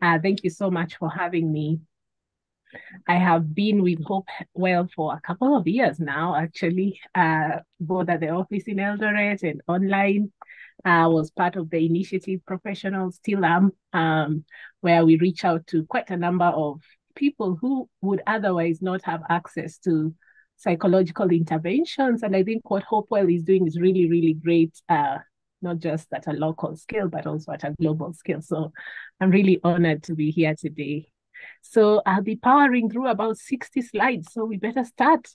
Thank you so much for having me. I have been with Hope Well for a couple of years now, actually, both at the office in Eldoret and online. I was part of the initiative Professionals Still Am, where we reach out to quite a number of people who would otherwise not have access to psychological interventions. And I think what Hopewell is doing is really, really great, not just at a local scale, but also at a global scale. So I'm really honored to be here today. So I'll be powering through about 60 slides, so we better start.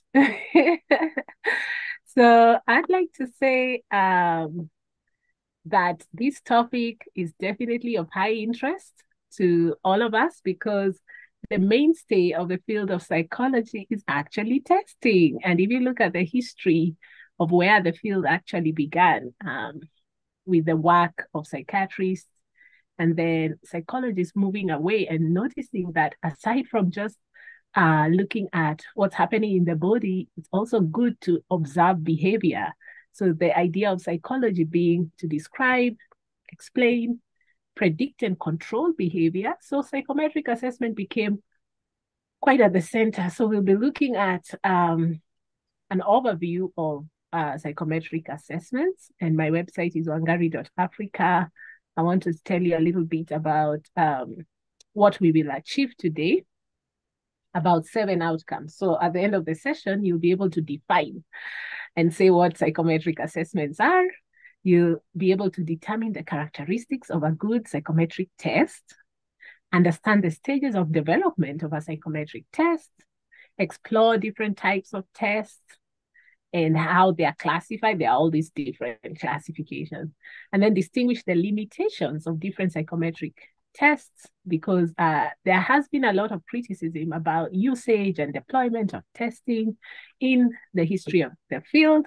So I'd like to say that this topic is definitely of high interest to all of us because the mainstay of the field of psychology is actually testing. And if you look at the history of where the field actually began, with the work of psychiatrists and then psychologists moving away and noticing that aside from just looking at what's happening in the body, it's also good to observe behavior. So the idea of psychology being to describe, explain, predict, and control behavior. So psychometric assessment became quite at the center. So we'll be looking at an overview of psychometric assessments, and my website is wangarī.africa. I want to tell you a little bit about what we will achieve today, about 7 outcomes. So at the end of the session, you'll be able to define and say what psychometric assessments are. You'll be able to determine the characteristics of a good psychometric test, understand the stages of development of a psychometric test, explore different types of tests, and how they are classified. There are all these different classifications. And then distinguish the limitations of different psychometric tests, because there has been a lot of criticism about usage and deployment of testing in the history of the field.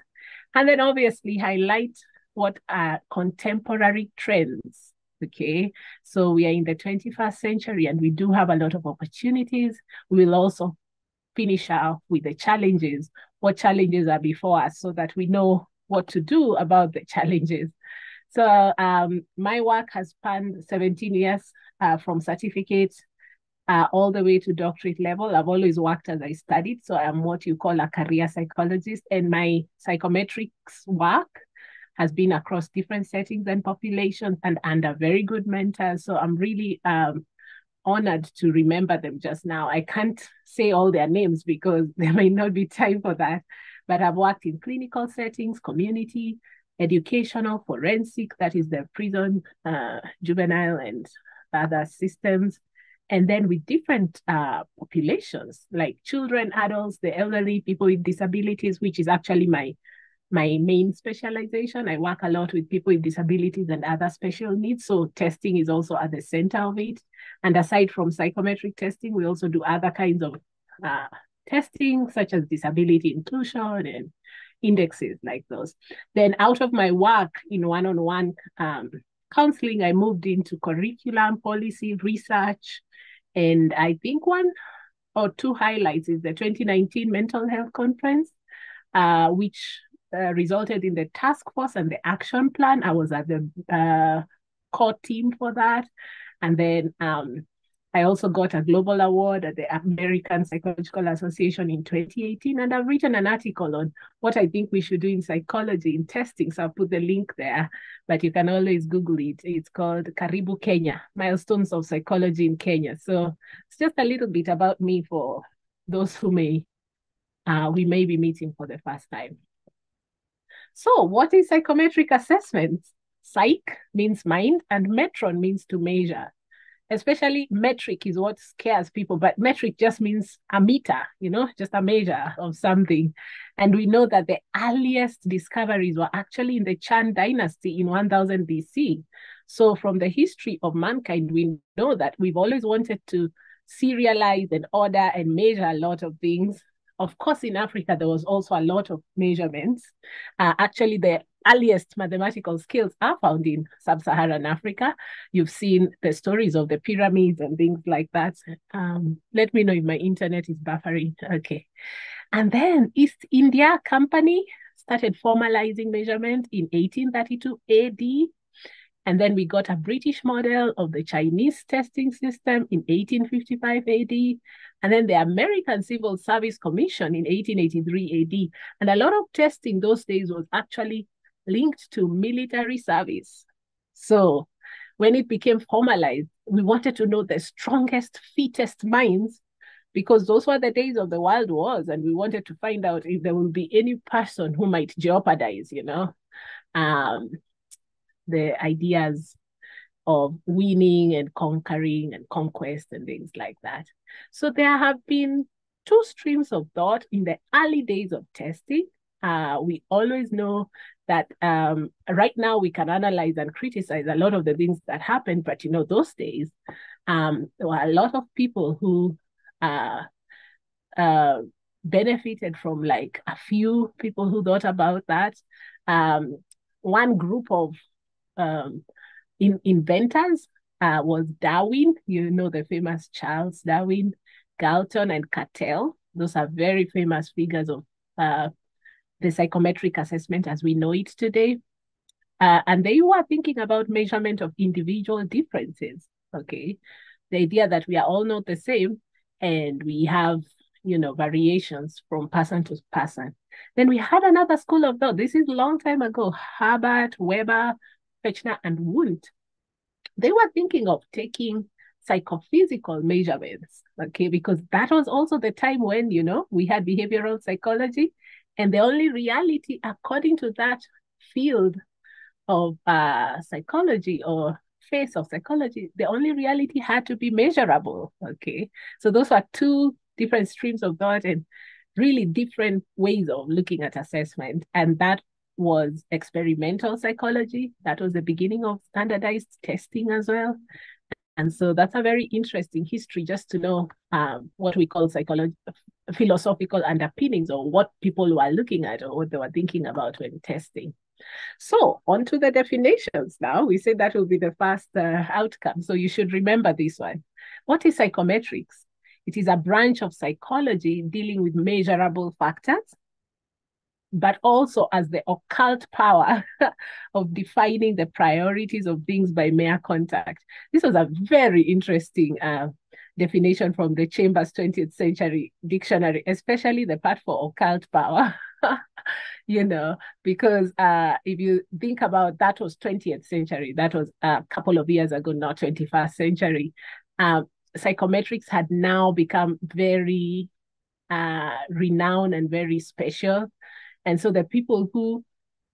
And then obviously highlight what are contemporary trends. Okay, so we are in the 21st century and we do have a lot of opportunities. We will also finish off with the challenges, what challenges are before us, so that we know what to do about the challenges. So my work has spanned 17 years from certificate all the way to doctorate level. I've always worked as I studied, so I'm what you call a career psychologist, and my psychometrics work has been across different settings and populations and under very good mentors. So I'm really honored to remember them just now. I can't say all their names because there may not be time for that, but I've worked in clinical settings, community, educational, forensic, that is the prison, juvenile, and other systems. And then with different populations like children, adults, the elderly, people with disabilities, which is actually my main specialization. I work a lot with people with disabilities and other special needs. So testing is also at the center of it. And aside from psychometric testing, we also do other kinds of testing, such as disability inclusion and indexes like those. Then out of my work in one-on-one counseling, I moved into curriculum, policy, research. And I think one or two highlights is the 2019 Mental Health Conference, which resulted in the task force and the action plan. I was at the core team for that. And then I also got a global award at the American Psychological Association in 2018. And I've written an article on what I think we should do in psychology in testing. So I'll put the link there, but you can always Google it. It's called Karibu Kenya, Milestones of Psychology in Kenya. So it's just a little bit about me for those who we may be meeting for the first time. So what is psychometric assessment? Psych means mind and metron means to measure. Especially metric is what scares people, but metric just means a meter, just a measure of something. And we know that the earliest discoveries were actually in the Chan dynasty in 1000 BC. So from the history of mankind, we know that we've always wanted to serialize and order and measure a lot of things. Of course, in Africa, there was also a lot of measurements. Actually, the earliest mathematical skills are found in sub-Saharan Africa. You've seen the stories of the pyramids and things like that. Let me know if my internet is buffering. Okay. And then East India Company started formalizing measurement in 1832 AD. And then we got a British model of the Chinese testing system in 1855 AD. And then the American Civil Service Commission in 1883 AD. And a lot of testing those days was actually linked to military service. So when it became formalized, we wanted to know the strongest, fittest minds, because those were the days of the world wars, and we wanted to find out if there will be any person who might jeopardize, the ideas of winning and conquering and conquest and things like that. So there have been two streams of thought in the early days of testing. We always know that right now we can analyze and criticize a lot of the things that happened, but those days, there were a lot of people who benefited from, like, a few people who thought about that. One group of inventors was Darwin, the famous Charles Darwin, Galton, and Cattell. Those are very famous figures of the psychometric assessment as we know it today. And they were thinking about measurement of individual differences, okay? The idea that we are all not the same and we have, variations from person to person. Then we had another school of thought. This is a long time ago. Herbert, Weber, Fechner, and Wundt. They were thinking of taking psychophysical measurements, okay? Because that was also the time when, we had behavioral psychology, and the only reality, according to that field of psychology or phase of psychology, the only reality had to be measurable, okay? So those were two different streams of thought and really different ways of looking at assessment. And that was experimental psychology. That was the beginning of standardized testing as well. And so that's a very interesting history, just to know what we call philosophical underpinnings, or what people were looking at or what they were thinking about when testing. So on to the definitions now. We said that will be the first outcome. So you should remember this one. What is psychometrics? It is a branch of psychology dealing with measurable factors, but also as the occult power of defining the priorities of things by mere contact. This was a very interesting definition from the Chambers 20th Century Dictionary, especially the part for occult power. Because if you think about, that was 20th century, that was a couple of years ago, not 21st century. Psychometrics had now become very renowned and very special. And so the people who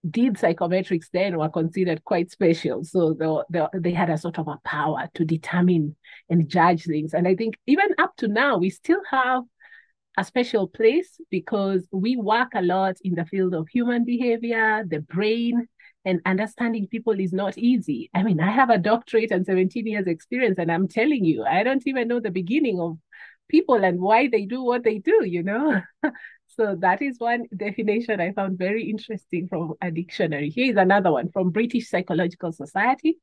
did psychometrics then were considered quite special. So they had a sort of a power to determine and judge things. And I think even up to now, we still have a special place, because we work a lot in the field of human behavior, the brain, and understanding people is not easy. I mean, I have a doctorate and 17 years experience, and I'm telling you, I don't even know the beginning of people and why they do what they do, So that is one definition I found very interesting from a dictionary. Here is another one from British Psychological Society.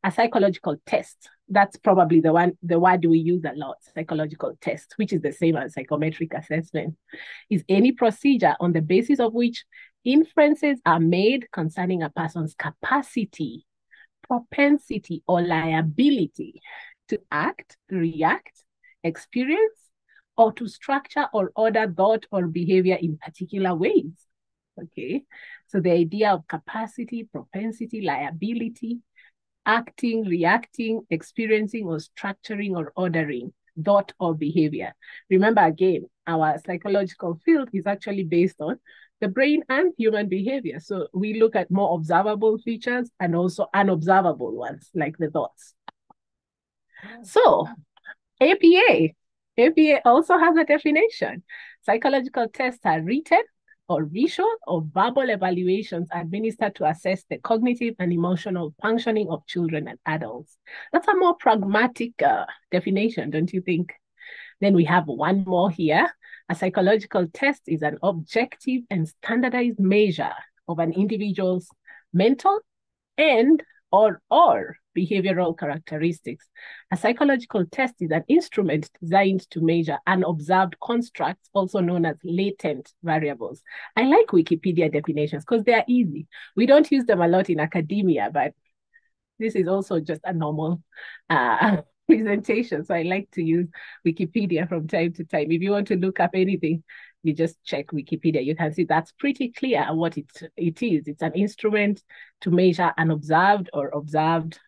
A psychological test. That's probably the word we use a lot, psychological test, which is the same as psychometric assessment, is any procedure on the basis of which inferences are made concerning a person's capacity, propensity, or liability to act, react, experience, or to structure or order thought or behavior in particular ways. Okay, so the idea of capacity, propensity, liability, acting, reacting, experiencing, or structuring or ordering thought or behavior. Remember, again, our psychological field is actually based on the brain and human behavior. So we look at more observable features and also unobservable ones, like the thoughts. So APA also has a definition. Psychological tests are written or visual or verbal evaluations administered to assess the cognitive and emotional functioning of children and adults. That's a more pragmatic definition, don't you think? Then we have one more here. A psychological test is an objective and standardized measure of an individual's mental and or behavioral characteristics. A psychological test is an instrument designed to measure unobserved constructs, also known as latent variables. I like Wikipedia definitions because they are easy. We don't use them a lot in academia, but This is also just a normal presentation. So I like to use Wikipedia from time to time. If you want to look up anything, you just check Wikipedia. You can see that's pretty clear what it is. It's an instrument to measure unobserved or observed,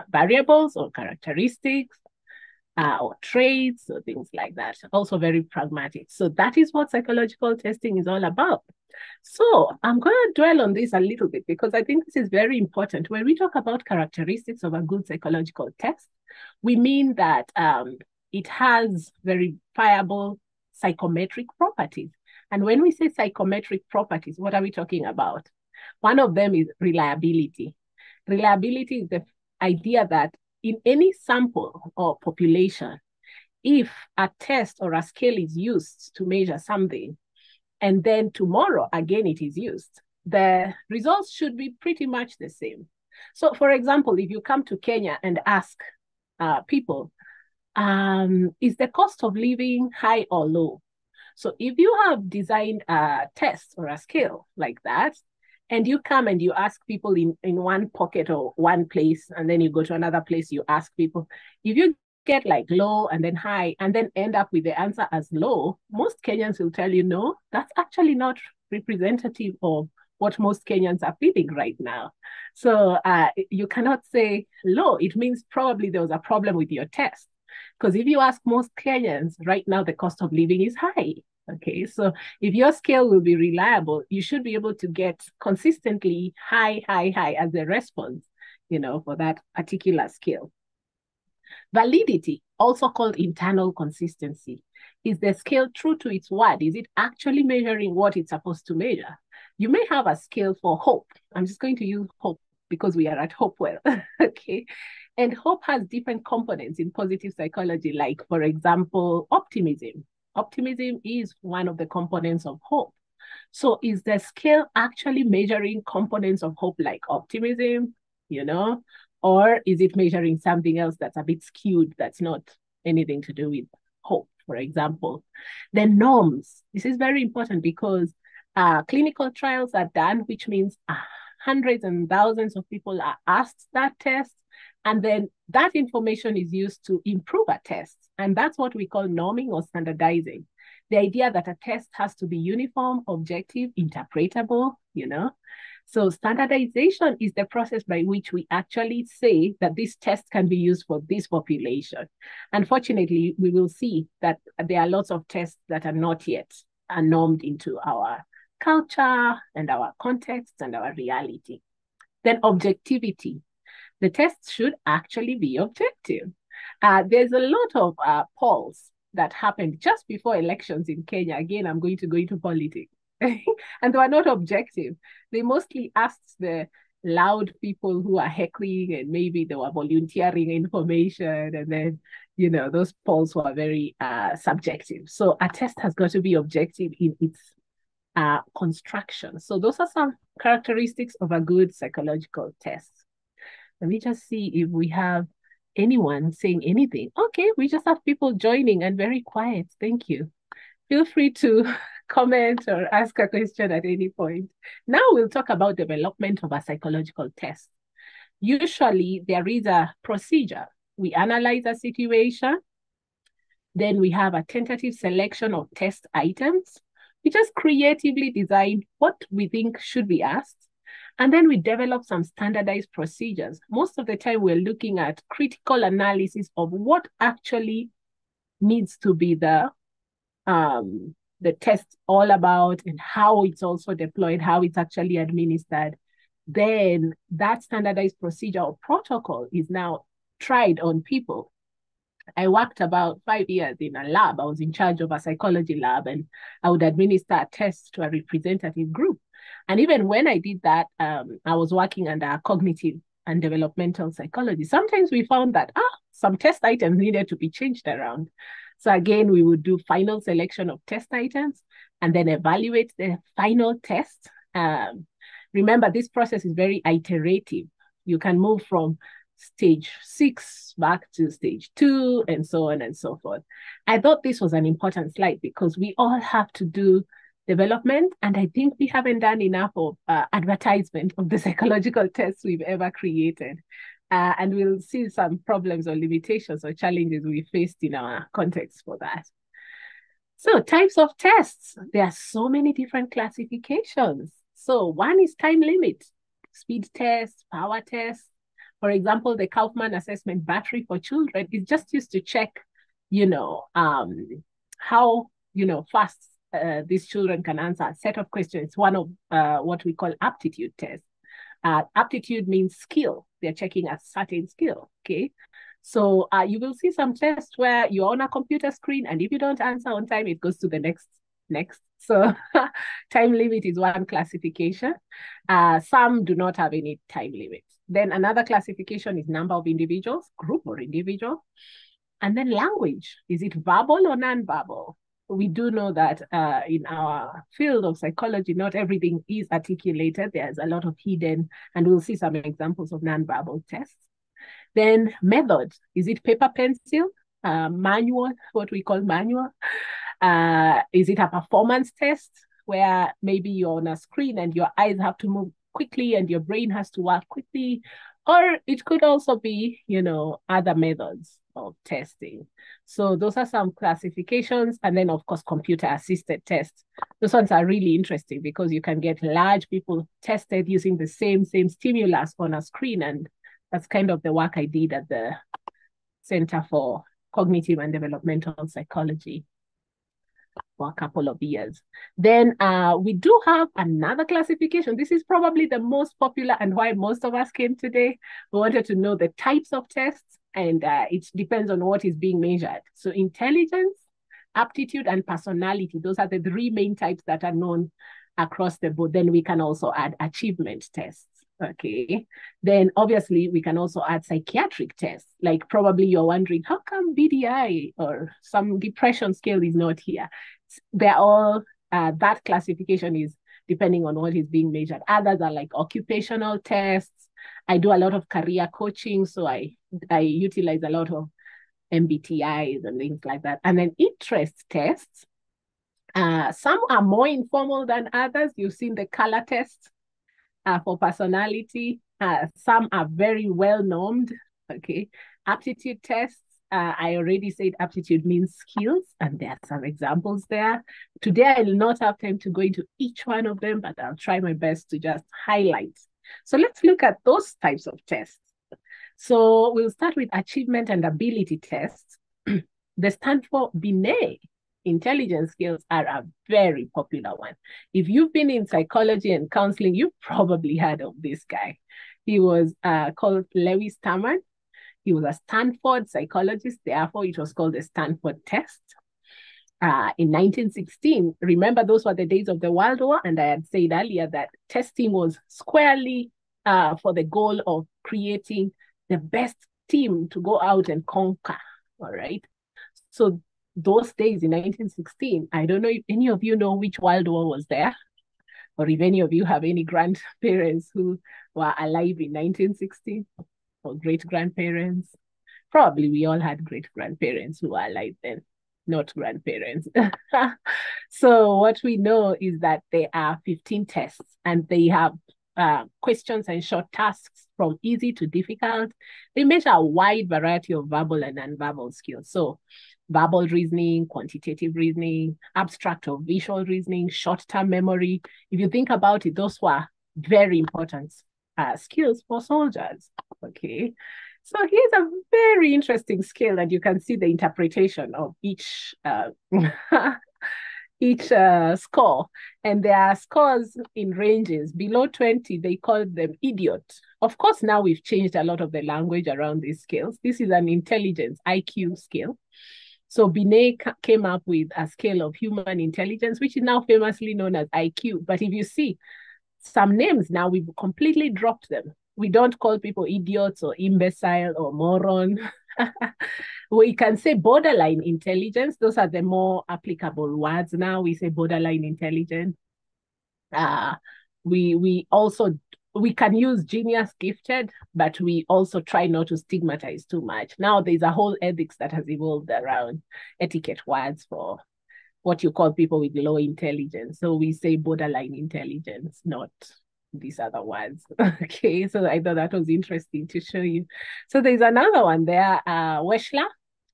variables or characteristics or traits or things like that. Also very pragmatic. So that is what psychological testing is all about. So I'm going to dwell on this a little bit because I think this is very important. When we talk about characteristics of a good psychological test, we mean that it has verifiable psychometric properties. And when we say psychometric properties, what are we talking about? One of them is reliability. Reliability is the idea that in any sample or population, if a test or a scale is used to measure something, and then tomorrow again it is used, the results should be pretty much the same. So for example, if you come to Kenya and ask people, is the cost of living high or low? So if you have designed a test or a scale like that, and you come and you ask people in one pocket or one place, and then you go to another place, you ask people, if you get like low and then high and then end up with the answer as low, most Kenyans will tell you, no, that's actually not representative of what most Kenyans are feeling right now. So you cannot say low. It means probably there was a problem with your test. Because if you ask most Kenyans, right now the cost of living is high. Okay, so if your scale will be reliable, you should be able to get consistently high as a response, for that particular scale. Validity, also called internal consistency, is the scale true to its word? Is it actually measuring what it's supposed to measure? You may have a scale for hope. I'm just going to use hope because we are at Hopewell. Okay. And hope has different components in positive psychology, like, for example, optimism. Optimism is one of the components of hope. So is the scale actually measuring components of hope like optimism, or is it measuring something else that's a bit skewed, that's not anything to do with hope, for example? Then norms. This is very important because clinical trials are done, which means hundreds and thousands of people are asked that test. And then that information is used to improve a test. And that's what we call norming or standardizing. The idea that a test has to be uniform, objective, interpretable, So standardization is the process by which we actually say that this test can be used for this population. Unfortunately, we will see that there are lots of tests that are not yet normed into our culture and our context and our reality. Then objectivity. The test should actually be objective. There's a lot of polls that happened just before elections in Kenya. Again, I'm going to go into politics. And they were not objective. They mostly asked the loud people who are heckling, and maybe they were volunteering information. And then, those polls were very subjective. So a test has got to be objective in its construction. So those are some characteristics of a good psychological test. Let me just see if we have anyone saying anything. Okay, we just have people joining and very quiet. Thank you. Feel free to comment or ask a question at any point. Now we'll talk about development of a psychological test. Usually there is a procedure. We analyze a situation. Then we have a tentative selection of test items. We just creatively design what we think should be asked. And then we develop some standardized procedures. Most of the time, we're looking at critical analysis of what actually needs to be the test all about, and how it's also deployed, how it's actually administered. Then that standardized procedure or protocol is now tried on people. I worked about 5 years in a lab. I was in charge of a psychology lab, and I would administer a test to a representative group. And even when I did that, I was working under cognitive and developmental psychology. Sometimes we found that some test items needed to be changed around. So again, we would do final selection of test items and then evaluate the final test. Remember, this process is very iterative. You can move from stage 6 back to stage 2 and so on and so forth. I thought this was an important slide because we all have to do development. And I think we haven't done enough of advertisement of the psychological tests we've ever created. And we'll see some problems or limitations or challenges we faced in our context for that. So types of tests, there are so many different classifications. So one is time limit, speed test, power test. For example, the Kaufman assessment battery for children is just used to check, how, fast these children can answer a set of questions. One of what we call aptitude tests. Aptitude means skill. They're checking a certain skill, okay? So you will see some tests where you're on a computer screen, and if you don't answer on time, it goes to the next. So time limit is one classification. Some do not have any time limit. Then another classification is number of individuals, group or individual. And then language, is it verbal or non-verbal? We do know that in our field of psychology, not everything is articulated. There's a lot of hidden, and we'll see some examples of non-verbal tests. Then method, is it paper, pencil, manual, what we call manual? Is it a performance test where maybe you're on a screen and your eyes have to move quickly and your brain has to work quickly? Or it could also be, other methods of testing. So those are some classifications. And then, of course, computer-assisted tests. Those ones are really interesting because you can get large people tested using the same stimulus on a screen. And that's kind of the work I did at the Center for Cognitive and Developmental Psychology for a couple of years. Then we do have another classification. This is probably the most popular and why most of us came today. We wanted to know the types of tests, and it depends on what is being measured. So intelligence, aptitude, and personality, those are the three main types that are known across the board. Then we can also add achievement tests. Okay, then obviously we can also add psychiatric tests. Like probably you're wondering, how come BDI or some depression scale is not here? They're all, that classification is depending on what is being measured. Others are like occupational tests. I do a lot of career coaching, so I utilize a lot of MBTIs and things like that. And then interest tests. Some are more informal than others. You've seen the color test. For personality, some are very well normed. Okay, aptitude tests. I already said aptitude means skills, and there are some examples there. Today, I will not have time to go into each one of them, but I'll try my best to just highlight. So let's look at those types of tests. So we'll start with achievement and ability tests. They stand for Binet. Intelligence skills are a very popular one. If you've been in psychology and counseling, you've probably heard of this guy. He was called Lewis Terman. He was a Stanford psychologist. Therefore, it was called the Stanford test. In 1916, remember those were the days of the World War, and I had said earlier that testing was squarely for the goal of creating the best team to go out and conquer, all right? So those days in 1916, I don't know if any of you know which World War was there, or if any of you have any grandparents who were alive in 1916, or great-grandparents. Probably we all had great-grandparents who were alive then, not grandparents. So what we know is that there are 15 tests, and they have questions and short tasks from easy to difficult. They measure a wide variety of verbal and non-verbal skills. So verbal reasoning, quantitative reasoning, abstract or visual reasoning, short-term memory. If you think about it, those were very important skills for soldiers, okay? So here's a very interesting skill, and you can see the interpretation of each score. And there are scores in ranges. Below 20, they call them idiot. Of course, now we've changed a lot of the language around these scales. This is an intelligence, IQ scale. So Binet came up with a scale of human intelligence, which is now famously known as IQ. But if you see some names now, we've completely dropped them. We don't call people idiots or imbecile or moron. We can say borderline intelligence. Those are the more applicable words now. We say borderline intelligence. We can use genius, gifted, but we also try not to stigmatize too much. Now there's a whole ethics that has evolved around etiquette words for what you call people with low intelligence. So we say borderline intelligence, not these other words. Okay, so I thought that was interesting to show you. So there's another one there, Wechsler.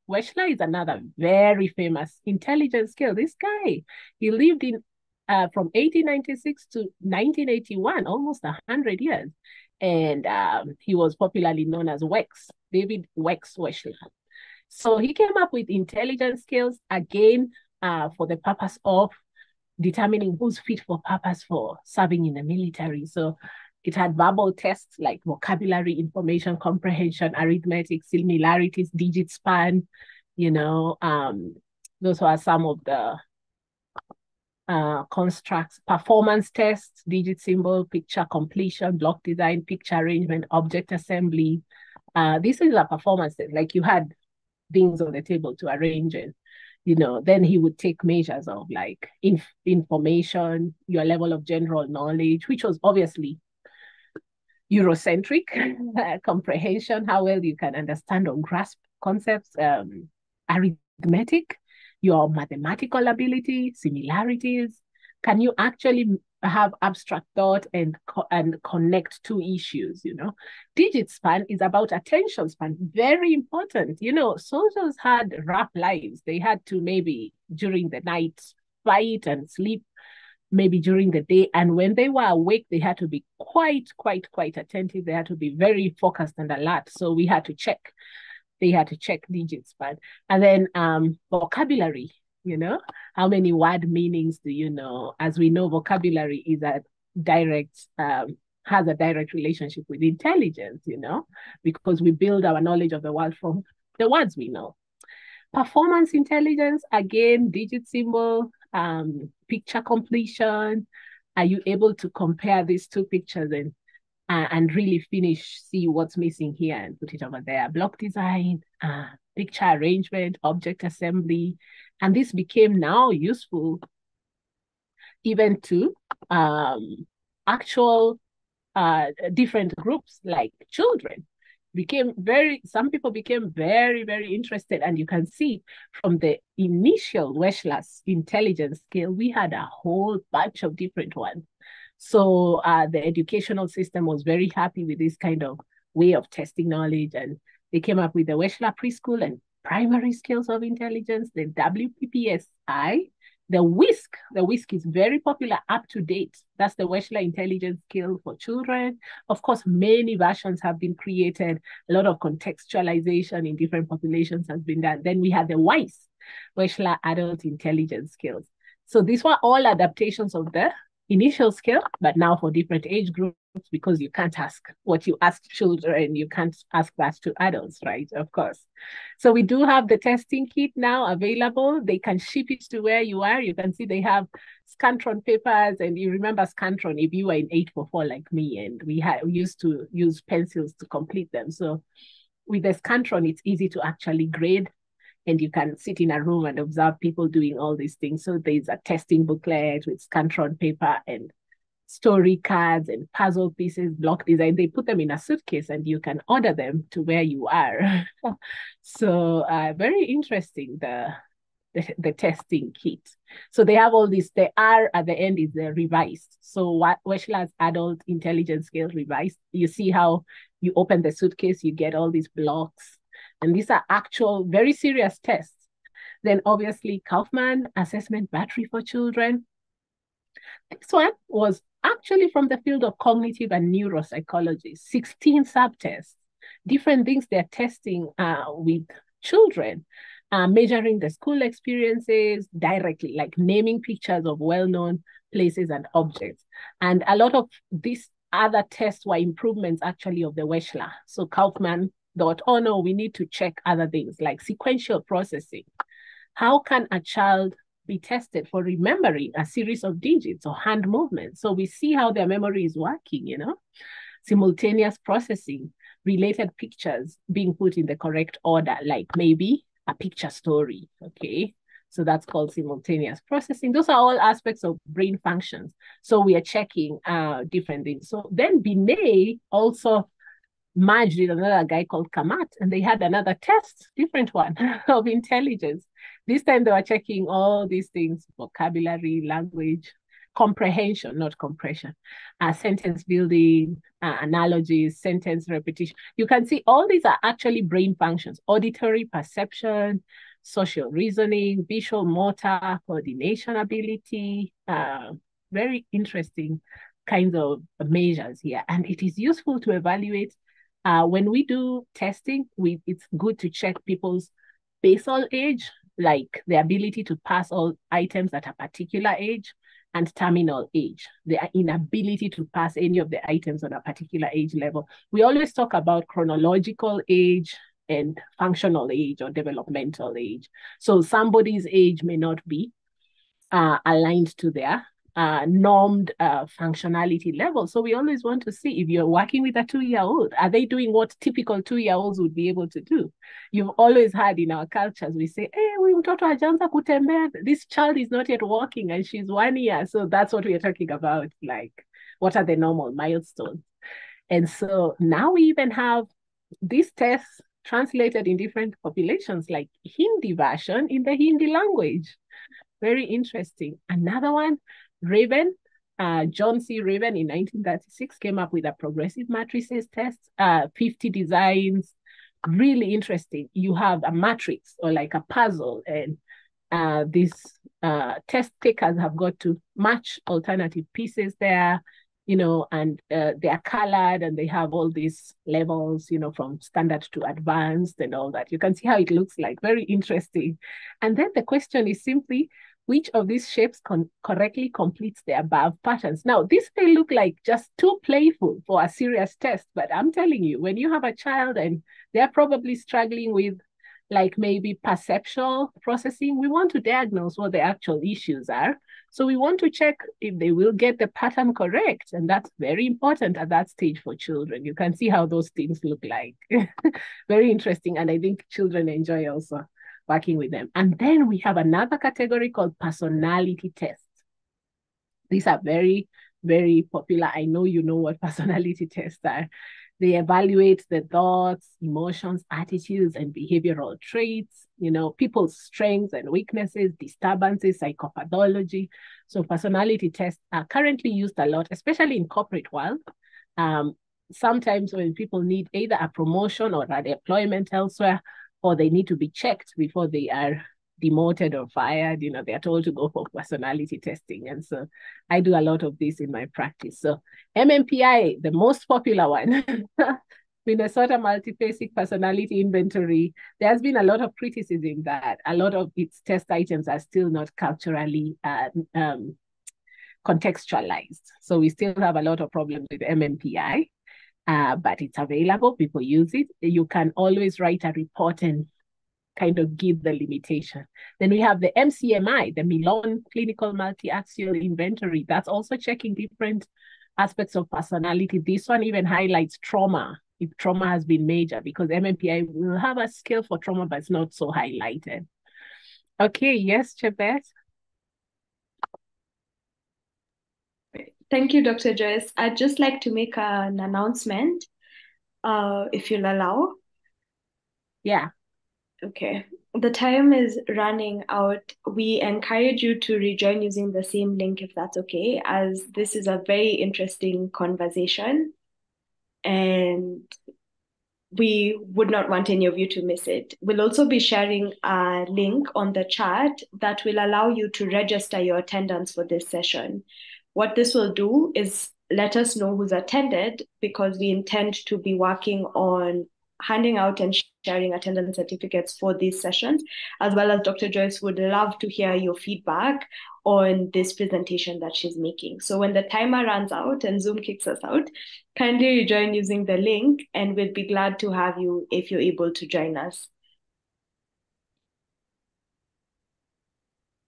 Wechsler is another very famous intelligence scale. This guy, he lived in from 1896 to 1981, almost 100 years. And he was popularly known as Wex, David Wex Wechsler. So he came up with intelligence scales again for the purpose of determining who's fit for purpose for serving in the military. So it had verbal tests like vocabulary, information comprehension, arithmetic, similarities, digit span, those are some of the constructs, performance tests, digit symbol, picture completion, block design, picture arrangement, object assembly. This is a performance test, like you had things on the table to arrange and then he would take measures of like information, your level of general knowledge, which was obviously Eurocentric, comprehension, how well you can understand or grasp concepts, arithmetic, your mathematical ability, similarities. Can you actually have abstract thought and connect two issues? Digit span is about attention span, very important. Soldiers had rough lives. They had to maybe during the night fight and sleep maybe during the day, and when they were awake they had to be quite attentive. They had to be very focused and alert. So they had to check digit span. And then vocabulary, how many word meanings do you know? As we know, vocabulary is has a direct relationship with intelligence, because we build our knowledge of the world from the words we know. Performance intelligence, again, digit symbol, picture completion. Are you able to compare these two pictures and really see what's missing here and put it over there? Block design, picture arrangement, object assembly. And this became now useful even to actual different groups like children. Some people became very, very interested. And you can see from the initial Wechsler's intelligence scale, we had a whole bunch of different ones. So the educational system was very happy with this kind of way of testing knowledge. And they came up with the Wechsler preschool and primary scales of intelligence, the WPPSI, the WISC. The WISC is very popular, up to date. That's the Wechsler intelligence scale for children. Of course, many versions have been created. A lot of contextualization in different populations has been done. Then we had the WISE, Wechsler adult intelligence scales. So these were all adaptations of the initial scale, but now for different age groups, because you can't ask what you ask children, you can't ask that to adults, right? Of course. So we do have the testing kit now available. They can ship it to where you are. You can see they have Scantron papers, and you remember Scantron if you were in 844 like me, and we used to use pencils to complete them. So with the Scantron, it's easy to actually grade, and you can sit in a room and observe people doing all these things. So there's a testing booklet with Scantron paper and story cards and puzzle pieces, block design. They put them in a suitcase and you can order them to where you are. So very interesting, the testing kit. So they have all this. The R at the end is the revised. So what Wechsler's adult intelligence scale revised, you see how you open the suitcase, you get all these blocks. And these are actual, very serious tests. Then obviously Kaufman assessment battery for children. This one was actually from the field of cognitive and neuropsychology, 16 subtests, different things they're testing with children, measuring the school experiences directly, like naming pictures of well-known places and objects. And a lot of these other tests were improvements actually of the Wechsler. So Kaufman thought, oh no, we need to check other things like sequential processing. How can a child be tested for remembering a series of digits or hand movements? So we see how their memory is working, simultaneous processing, related pictures being put in the correct order, like maybe a picture story, okay? So that's called simultaneous processing. Those are all aspects of brain functions. So we are checking different things. So then Binet also merged with another guy called Kamat, and they had another test, different one of intelligence. This time they were checking all these things: vocabulary, language, comprehension, not compression, sentence building, analogies, sentence repetition. You can see all these are actually brain functions: auditory, perception, social reasoning, visual motor, coordination ability. Very interesting kinds of measures here. And it is useful to evaluate when we do testing. It's good to check people's basal age, like the ability to pass all items at a particular age, and terminal age, the inability to pass any of the items on a particular age level. We always talk about chronological age and functional age or developmental age. So somebody's age may not be aligned to their normed functionality level. So we always want to see, if you're working with a 2-year-old, are they doing what typical 2-year-olds would be able to do? You've always had in our cultures, we say, hey, mtoto hajaanza kutembea. This child is not yet walking and she's 1 year. So that's what we're talking about. Like, what are the normal milestones? And so now we even have these tests translated in different populations, like Hindi version in the Hindi language. Very interesting. Another one, Raven, John C. Raven in 1936 came up with a progressive matrices test, 50 designs. Really interesting. You have a matrix or like a puzzle, and these test takers have got to match alternative pieces there, and they are colored and they have all these levels, from standard to advanced and all that. You can see how it looks like. Very interesting. And then the question is simply, which of these shapes correctly completes the above patterns? Now, this may look like just too playful for a serious test, but I'm telling you, when you have a child and they're probably struggling with like maybe perceptual processing, we want to diagnose what the actual issues are. So we want to check if they will get the pattern correct. And that's very important at that stage for children. You can see how those things look like. Very interesting. And I think children enjoy also working with them. And then we have another category called personality tests. These are very, very popular. I know you know what personality tests are. They evaluate the thoughts, emotions, attitudes, and behavioral traits, people's strengths and weaknesses, disturbances, psychopathology. So personality tests are currently used a lot, especially in corporate world. Sometimes when people need either a promotion or a deployment elsewhere, or they need to be checked before they are demoted or fired, they are told to go for personality testing. And so I do a lot of this in my practice. So MMPI, the most popular one, Minnesota Multiphasic Personality Inventory, there has been a lot of criticism that a lot of its test items are still not culturally contextualized. So we still have a lot of problems with MMPI. But it's available, people use it. You can always write a report and kind of give the limitation. Then we have the MCMI, the Milan Clinical Multi-Axial Inventory. That's also checking different aspects of personality. This one even highlights trauma, if trauma has been major, because MMPI will have a scale for trauma, but it's not so highlighted. Okay, yes, Chebet? Thank you, Dr. Joyce. I'd just like to make an announcement, if you'll allow. Yeah. Okay. The time is running out. We encourage you to rejoin using the same link if that's okay, as this is a very interesting conversation and we would not want any of you to miss it. We'll also be sharing a link on the chat that will allow you to register your attendance for this session. What this will do is let us know who's attended, because we intend to be working on handing out and sharing attendance certificates for these sessions, as well as Dr. Joyce would love to hear your feedback on this presentation that she's making. So when the timer runs out and Zoom kicks us out, kindly rejoin using the link, and we'll be glad to have you if you're able to join us.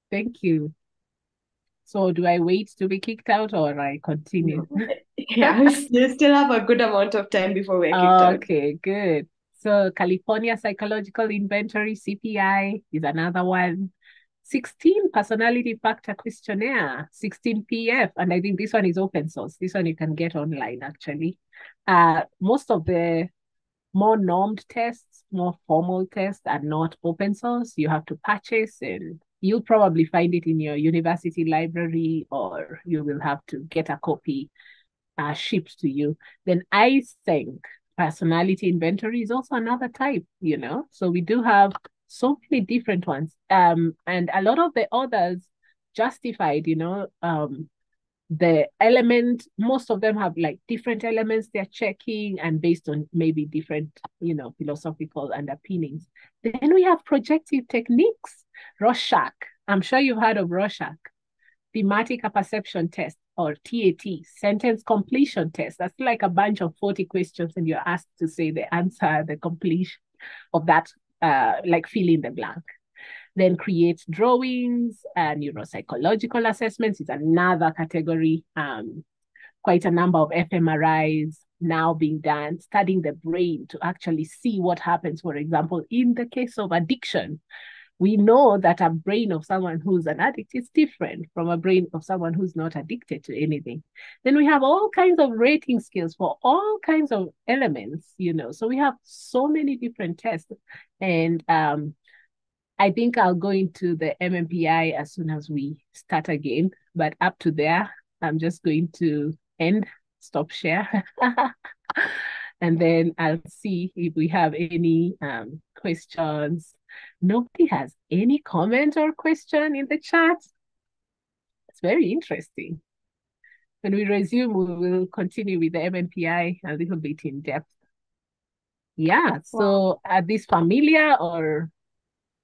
Thank you. So do I wait to be kicked out or I continue? Yeah, you still have a good amount of time before we're kicked out. Okay, good. So California Psychological Inventory, CPI, is another one. 16 Personality Factor Questionnaire, 16 PF, and I think this one is open source. This one you can get online, actually. Most of the more normed tests, more formal tests are not open source. You have to purchase, and you'll probably find it in your university library, or you will have to get a copy shipped to you. Then I think personality inventory is also another type, you know. So we do have so many different ones. And a lot of the others justified, you know, the element, most of them have like different elements they're checking and based on maybe different, you know, philosophical underpinnings. Then we have projective techniques, Rorschach. I'm sure you've heard of Rorschach, thematic perception test, or TAT, sentence completion test. That's like a bunch of 40 questions and you're asked to say the answer, the completion of that, like fill in the blank. Then create drawings, neuropsychological assessments is another category. Quite a number of fMRIs now being done, studying the brain to actually see what happens. For example, in the case of addiction, we know that a brain of someone who's an addict is different from a brain of someone who's not addicted to anything. Then we have all kinds of rating skills for all kinds of elements, you know. So we have so many different tests. And I think I'll go into the MMPI as soon as we start again. But up to there, I'm just going to stop share. And then I'll see if we have any questions. Nobody has any comment or question in the chat. It's very interesting. When we resume, we will continue with the MMPI a little bit in depth. Yeah, so are these familiar or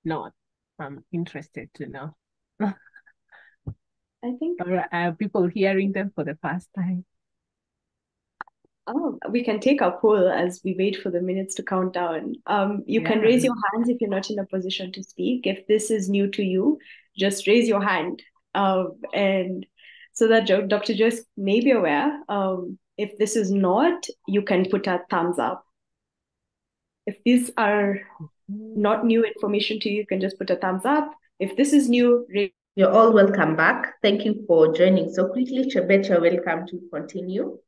not? I'm interested to know. I think. Or are people hearing them for the first time? Oh, we can take a poll as we wait for the minutes to count down. You can raise your hands if you're not in a position to speak. If this is new to you, just raise your hand. And so that Dr. Joyce may be aware. If this is not, you can put a thumbs up. If these are not new information to you, you can just put a thumbs up. If this is new, you're all welcome back. Thank you for joining so quickly. Chebet, you're welcome to continue.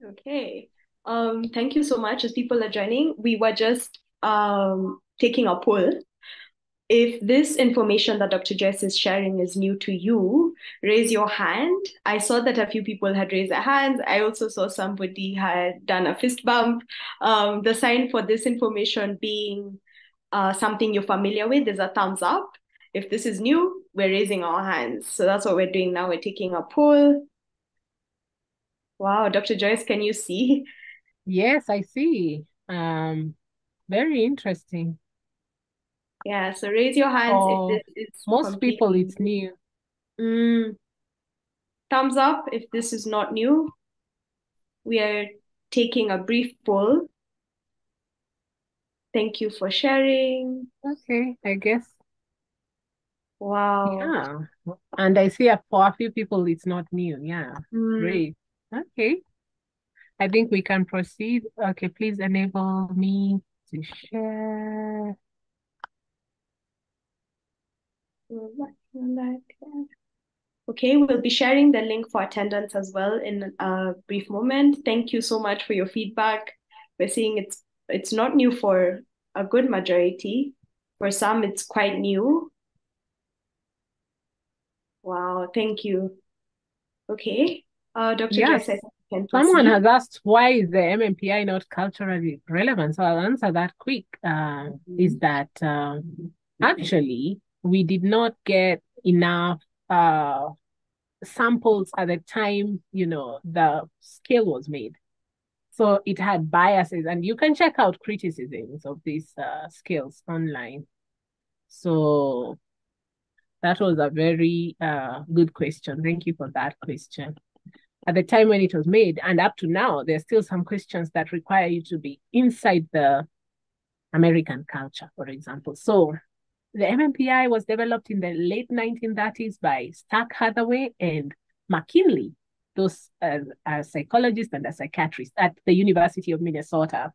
Okay. Thank you so much. As people are joining, we were just taking a poll. If this information that Dr. Jess is sharing is new to you, raise your hand. I saw that a few people had raised their hands. I also saw somebody had done a fist bump. The sign for this information being something you're familiar with is a thumbs up. If this is new, we're raising our hands. So that's what we're doing now. We're taking a poll. Wow, Dr. Joyce, can you see? Yes, I see. Very interesting. Yeah, so raise your hands if this is most people it's new. Thumbs up if this is not new. We are taking a brief poll. Thank you for sharing. Okay, I guess. Wow. Yeah. And I see for a few people it's not new. Yeah. Great. Okay. I think we can proceed. Okay, please enable me to share. Okay, we'll be sharing the link for attendance as well in a brief moment. Thank you so much for your feedback. We're seeing it's not new for a good majority. For some, it's quite new. Wow, thank you. Okay, Dr. Yes. Jess, someone has asked, why is the MMPI not culturally relevant? So I'll answer that quick. Is that actually we did not get enough samples at the time, you know, the scale was made. So it had biases, and you can check out criticisms of these scales online. So that was a very good question. Thank you for that question. At the time when it was made, and up to now, there's still some questions that require you to be inside the American culture, for example. So the MMPI was developed in the late 1930s by Stark Hathaway and McKinley. Those are psychologists and psychiatrists at the University of Minnesota.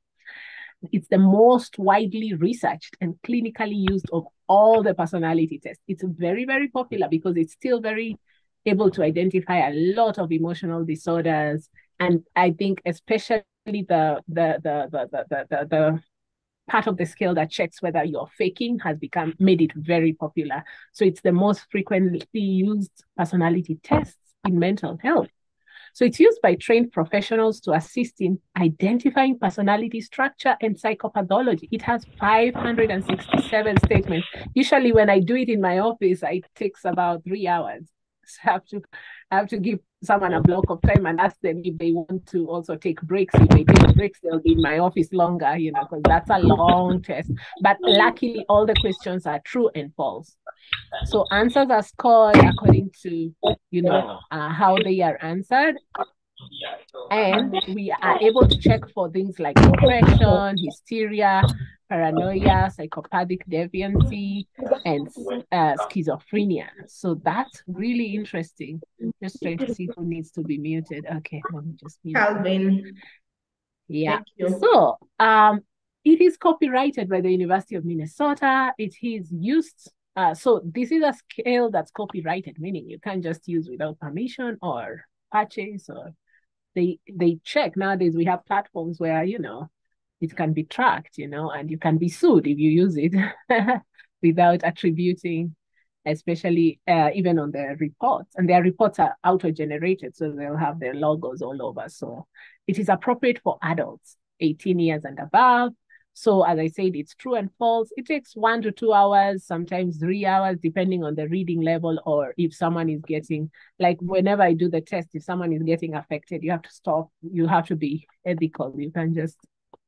It's the most widely researched and clinically used of all the personality tests. It's very, very popular because it's still very able to identify a lot of emotional disorders. And I think especially the part of the scale that checks whether you're faking has made it very popular. So it's the most frequently used personality tests in mental health. So it's used by trained professionals to assist in identifying personality structure and psychopathology. It has 567 statements. Usually when I do it in my office, it takes about 3 hours. So I have to give someone a block of time and ask them if they want to also take breaks. If they take breaks, they'll be in my office longer, because that's a long test. But luckily, all the questions are true and false. So answers are scored according to, how they are answered. And we are able to check for things like depression, hysteria, paranoia, psychopathic deviancy, and schizophrenia. So that's really interesting. Just trying to see who needs to be muted. Okay, let me just mute. Calvin. Yeah. So it is copyrighted by the University of Minnesota. It is used. So this is a scale that's copyrighted, meaning you can't just use without permission or purchase, or they check. Nowadays we have platforms where it can be tracked, and you can be sued if you use it without attributing, especially even on their reports. And their reports are auto-generated, so they'll have their logos all over. So it is appropriate for adults 18 years and above. So as I said, it's true and false. It takes 1 to 2 hours, sometimes 3 hours, depending on the reading level, or if someone is getting, like whenever I do the test, if someone is getting affected, you have to stop. You have to be ethical. You can't just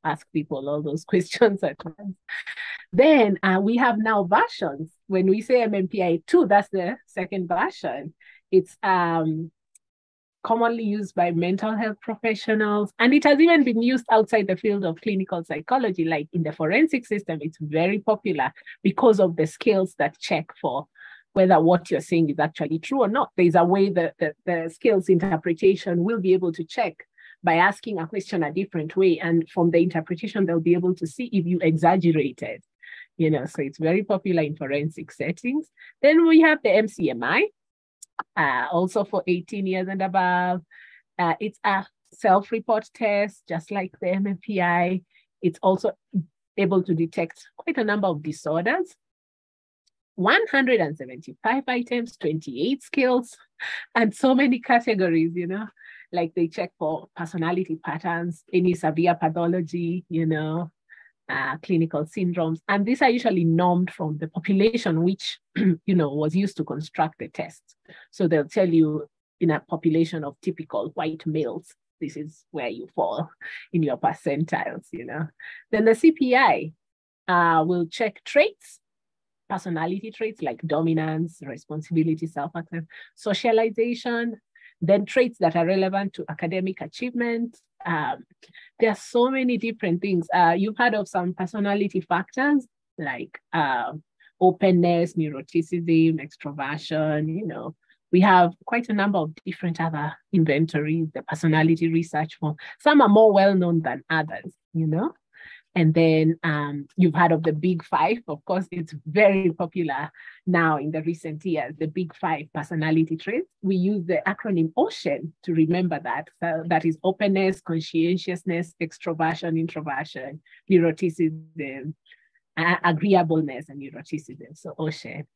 ask people all those questions at once. Then we have now versions. When we say MMPI 2, that's the second version. It's commonly used by mental health professionals, and it has even been used outside the field of clinical psychology, like in the forensic system. It's very popular because of the scales that check for whether what you're saying is actually true or not. There's a way that the scales interpretation will be able to check by asking a question a different way, and from the interpretation, they'll be able to see if you exaggerated. So it's very popular in forensic settings. Then we have the MCMI. Also for 18 years and above. It's a self-report test, just like the MMPI. It's also able to detect quite a number of disorders. 175 items, 28 skills, and so many categories, like they check for personality patterns, any severe pathology, clinical syndromes. And these are usually normed from the population, which, was used to construct the test. So they'll tell you in a population of typical white males, this is where you fall in your percentiles, Then the CPI will check traits, personality traits like dominance, responsibility, self-acceptance, socialization, then traits that are relevant to academic achievement. There are so many different things. You've heard of some personality factors like openness, neuroticism, extroversion, we have quite a number of different other inventories, the personality research form. Some are more well-known than others, And then you've heard of the Big Five. Of course, it's very popular now in the recent years, the Big Five personality traits. We use the acronym OCEAN to remember that. So that is openness, conscientiousness, extroversion, introversion, neuroticism, agreeableness, and neuroticism. So OCEAN.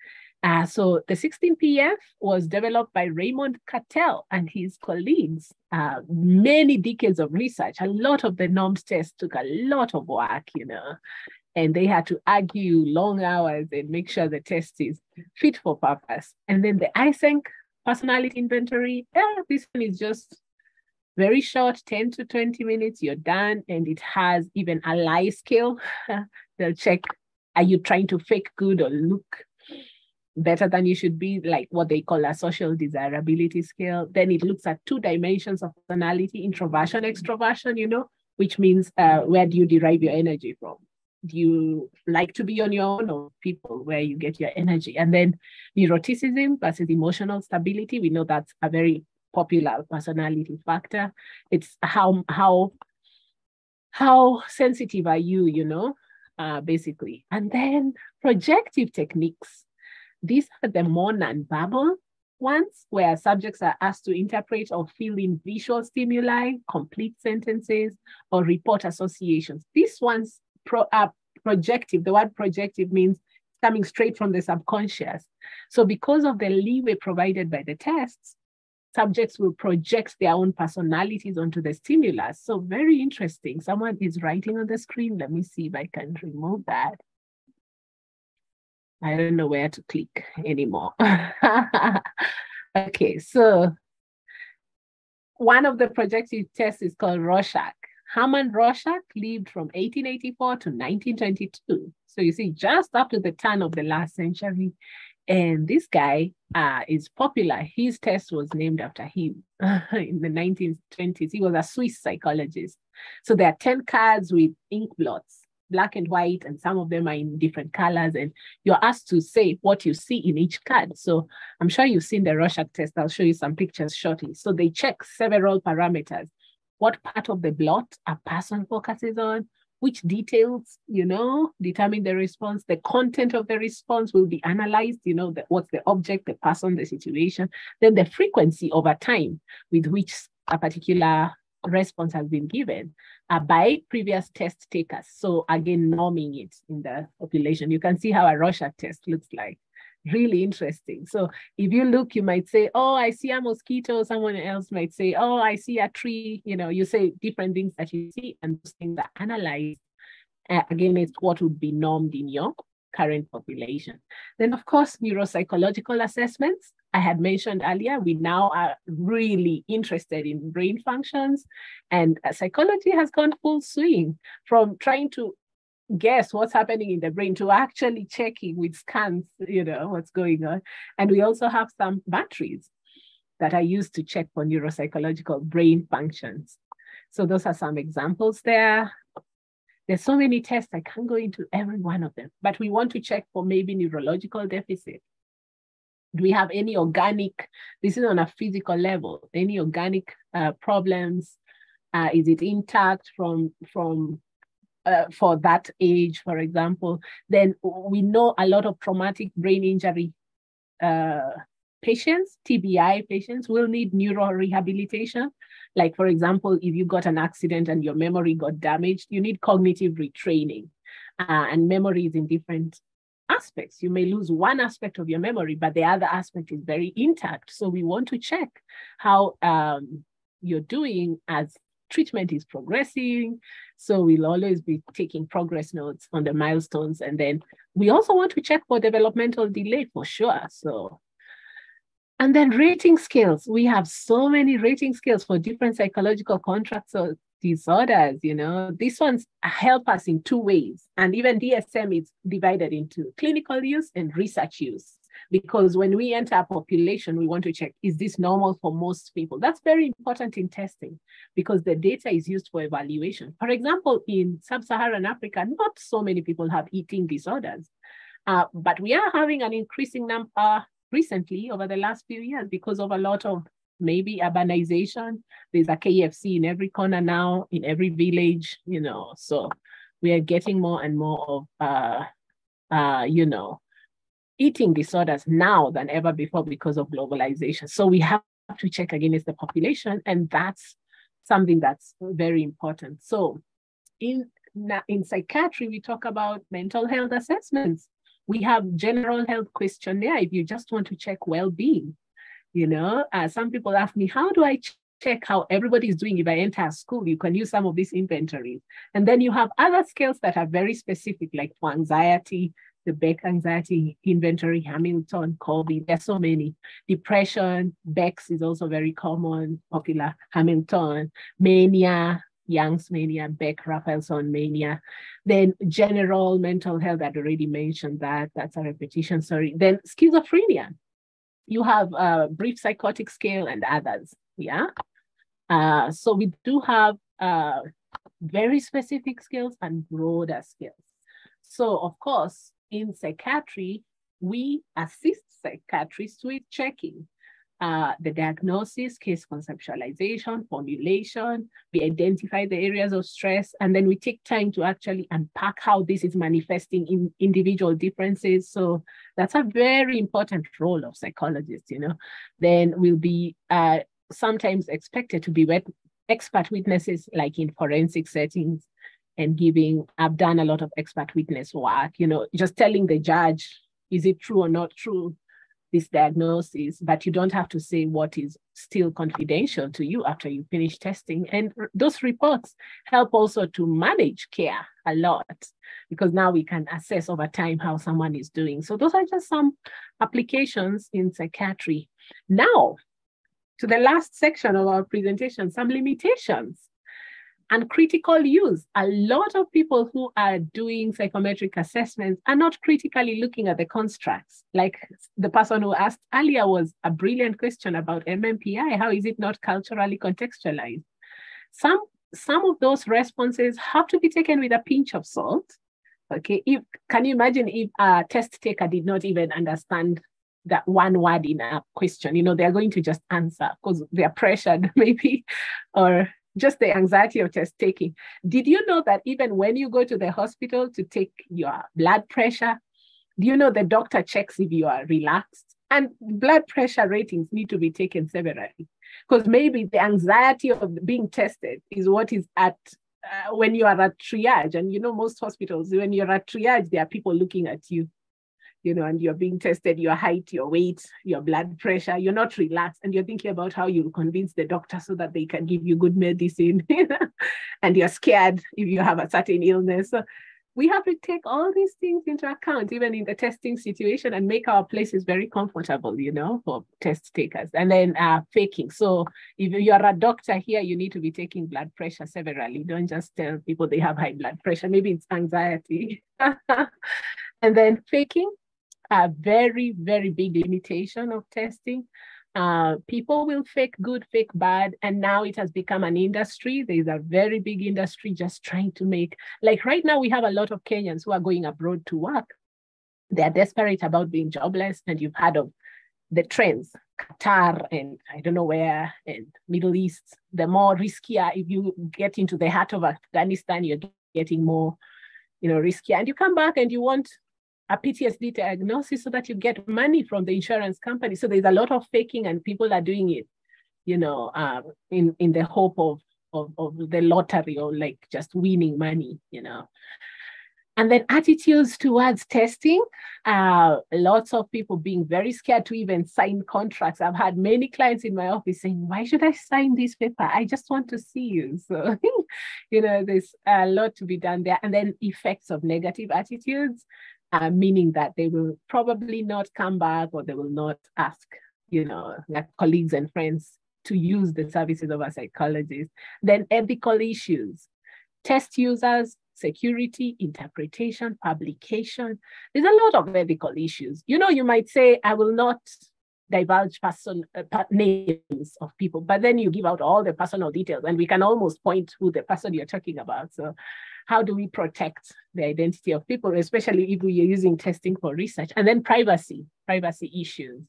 So the 16PF was developed by Raymond Cattell and his colleagues. Many decades of research. A lot of the norms tests took a lot of work, and they had to argue long hours and make sure the test is fit for purpose. And then the ISENC personality inventory, this one is just very short, 10 to 20 minutes, you're done. And it has even a lie scale. They'll check, are you trying to fake good or look better than you should be, like what they call a social desirability scale. Then it looks at 2 dimensions of personality, introversion, extroversion, which means where do you derive your energy from? Do you like to be on your own, or people, where you get your energy? And then neuroticism versus emotional stability. We know that's a very popular personality factor. It's how sensitive are you, basically. And then projective techniques. These are the more non-verbal ones, where subjects are asked to interpret or fill in visual stimuli, complete sentences, or report associations. These ones projective. The word projective means coming straight from the subconscious. So because of the leeway provided by the tests, subjects will project their own personalities onto the stimulus. So very interesting. Someone is writing on the screen. Let me see if I can remove that. I don't know where to click anymore. Okay, so one of the projective tests is called Rorschach. Hermann Rorschach lived from 1884 to 1922. So you see, just up to the turn of the last century. And this guy is popular. His test was named after him in the 1920s. He was a Swiss psychologist. So there are 10 cards with ink blots, black and white, and some of them are in different colors. And you're asked to say what you see in each card. So I'm sure you've seen the Rorschach test. I'll show you some pictures shortly. So they check several parameters. What part of the blot a person focuses on, which details, determine the response. The content of the response will be analyzed, what's the object, the person, the situation. Then the frequency over time with which a particular response has been given by previous test takers. So again, norming it in the population. You can see how a Rorschach test looks like. Really interesting. So if you look, you might say, oh, I see a mosquito. Someone else might say, oh, I see a tree. You say different things that you see, and those things are analyzed against what would be normed in your current population. Then, of course, neuropsychological assessments. I had mentioned earlier, we now are really interested in brain functions, and psychology has gone full swing from trying to guess what's happening in the brain to actually checking with scans, what's going on. And we also have some batteries that are used to check for neuropsychological brain functions. So those are some examples there. There's so many tests, I can't go into every one of them, but we want to check for maybe neurological deficit. Do we have any organic, this is on a physical level, any organic problems? Is it intact for that age, for example? Then we know a lot of traumatic brain injury patients, TBI patients, will need neurorehabilitation. Like, for example, if you got an accident and your memory got damaged, you need cognitive retraining. And memory is in different aspects. You may lose one aspect of your memory, but the other aspect is very intact. So we want to check how you're doing as treatment is progressing. So we'll always be taking progress notes on the milestones. And then we also want to check for developmental delay for sure. So, and then rating scales. We have so many rating scales for different psychological contracts or disorders, These ones help us in two ways. And even DSM is divided into clinical use and research use. Because when we enter a population, we want to check, is this normal for most people? That's very important in testing because the data is used for evaluation. For example, in sub-Saharan Africa, not so many people have eating disorders, but we are having an increasing number recently over the last few years because of a lot of maybe urbanization. There's a KFC in every corner now, in every village, so we are getting more and more of, eating disorders now than ever before because of globalization. So we have to check against the population, and that's something that's very important. So in psychiatry, we talk about mental health assessments. We have general health questionnaire if you just want to check well-being. Some people ask me, how do I check how everybody is doing if I enter a school? You can use some of these inventories. And then you have other scales that are very specific, like for anxiety, the Beck Anxiety Inventory, Hamilton, Colby, there's so many. Depression, Beck's is also very common, popular, Hamilton, mania, Young's mania, Beck, Raphaelson mania. Then general mental health, I'd already mentioned that, that's a repetition, sorry. Then schizophrenia, you have a brief psychotic scale and others, yeah? So we do have very specific scales and broader scales. So of course, in psychiatry, we assist psychiatrists with checking the diagnosis, case conceptualization, formulation. We identify the areas of stress, and then we take time to actually unpack how this is manifesting in individual differences. So that's a very important role of psychologists, Then we'll be sometimes expected to be expert witnesses, like in forensic settings, and giving, I've done a lot of expert witness work, just telling the judge, is it true or not true, this diagnosis, but you don't have to say what is still confidential to you after you finish testing. And those reports help also to manage care a lot, because now we can assess over time how someone is doing. So those are just some applications in psychiatry. Now, to the last section of our presentation, some limitations and critical use. A lot of people who are doing psychometric assessments are not critically looking at the constructs. Like the person who asked earlier was a brilliant question about MMPI. How is it not culturally contextualized? Some of those responses have to be taken with a pinch of salt. Okay, can you imagine if a test taker did not even understand that one word in a question? They're going to just answer because they're pressured maybe, or just the anxiety of test taking. Did you know that even when you go to the hospital to take your blood pressure, do you know the doctor checks if you are relaxed? And blood pressure ratings need to be taken severally, because maybe the anxiety of being tested is what is at when you are at triage. And most hospitals, when you're at triage, there are people looking at you, and you're being tested, your height, your weight, your blood pressure. You're not relaxed, and you're thinking about how you convince the doctor so that they can give you good medicine. And you're scared if you have a certain illness. So we have to take all these things into account, even in the testing situation, and make our places very comfortable, for test takers. And then faking. So if you're a doctor here, you need to be taking blood pressure severally. Don't just tell people they have high blood pressure. Maybe it's anxiety. And then faking. A very, very big limitation of testing. People will fake good, fake bad, and now it has become an industry. There is a very big industry just trying to make, like right now we have a lot of Kenyans who are going abroad to work. They're desperate about being jobless, and you've heard of the trends, Qatar and I don't know where, and Middle East. The more riskier, if you get into the heart of Afghanistan, you're getting more, riskier. And you come back and you want a PTSD diagnosis so that you get money from the insurance company. So there's a lot of faking, and people are doing it, in the hope of the lottery, or like just winning money, And then attitudes towards testing. Lots of people being very scared to even sign contracts. I've had many clients in my office saying, why should I sign this paper? I just want to see you. So, there's a lot to be done there. And then effects of negative attitudes. Meaning that they will probably not come back, or they will not ask, their colleagues and friends to use the services of a psychologist. Then ethical issues, test users, security, interpretation, publication. There's a lot of ethical issues. You might say, I will not divulge names of people, but then you give out all the personal details, and we can almost point who the person you're talking about. So how do we protect the identity of people, especially if we are using testing for research? And then privacy issues.